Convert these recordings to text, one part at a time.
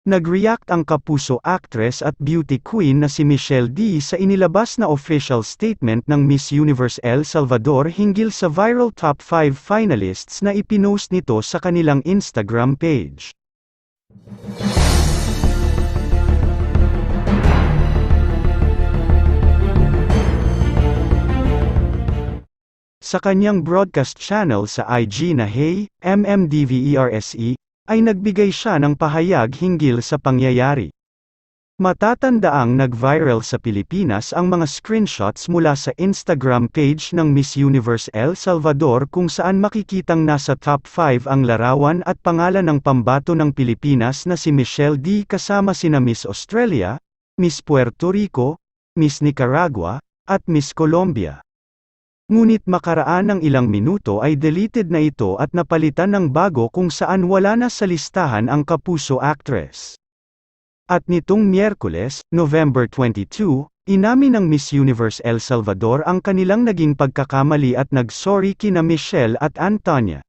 Nag-react ang kapuso actress at beauty queen na si Michelle D sa inilabas na official statement ng Miss Universe El Salvador hinggil sa viral top 5 finalists na ipinost nito sa kanilang Instagram page. Sa kanyang broadcast channel sa IG na Hey, MMDVERSE, ay nagbigay siya ng pahayag hinggil sa pangyayari. Matatandaang nag-viral sa Pilipinas ang mga screenshots mula sa Instagram page ng Miss Universe El Salvador kung saan makikitang nasa top 5 ang larawan at pangalan ng pambato ng Pilipinas na si Michelle D kasama sina Miss Australia, Miss Puerto Rico, Miss Nicaragua, at Miss Colombia. Ngunit makaraan ng ilang minuto ay deleted na ito at napalitan ng bago kung saan wala na sa listahan ang kapuso actress. At nitong Miyerkules, November 22, inamin ng Miss Universe El Salvador ang kanilang naging pagkakamali at nag-sorry kina Michelle at Antonia.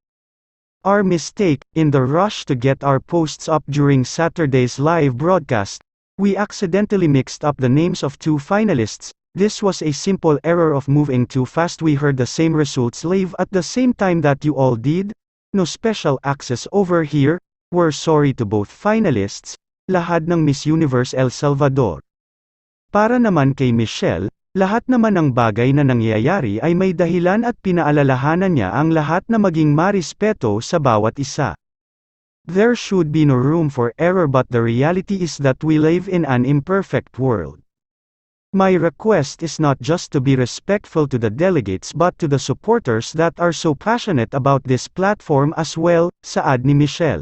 Our mistake, in the rush to get our posts up during Saturday's live broadcast, we accidentally mixed up the names of two finalists. This was a simple error of moving too fast. We heard the same results live at the same time that you all did. No special access over here. We're sorry to both finalists. Lahad ng Miss Universe El Salvador. Para naman kay Michelle, lahat naman ng bagay na nangyayari ay may dahilan at pinaalalahanan niya ang lahat na maging marespeto sa bawat isa. There should be no room for error, but the reality is that we live in an imperfect world. My request is not just to be respectful to the delegates but to the supporters that are so passionate about this platform as well, saad ni Michelle.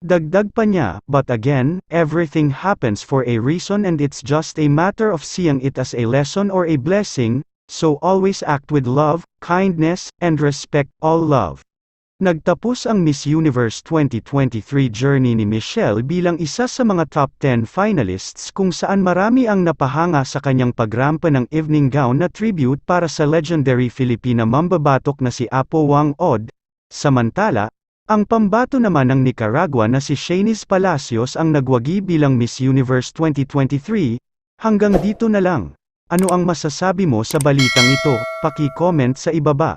Dagdag pa niya, but again, everything happens for a reason and it's just a matter of seeing it as a lesson or a blessing, so always act with love, kindness, and respect. All love. Nagtapos ang Miss Universe 2023 journey ni Michelle bilang isa sa mga top 10 finalists kung saan marami ang napahanga sa kanyang pagrampa ng evening gown na tribute para sa legendary Filipina mambabatok na si Apo Wang Od. Samantala, ang pambato naman ng Nicaragua na si Shanice Palacios ang nagwagi bilang Miss Universe 2023. Hanggang dito na lang. Ano ang masasabi mo sa balitang ito? Paki-comment sa ibaba.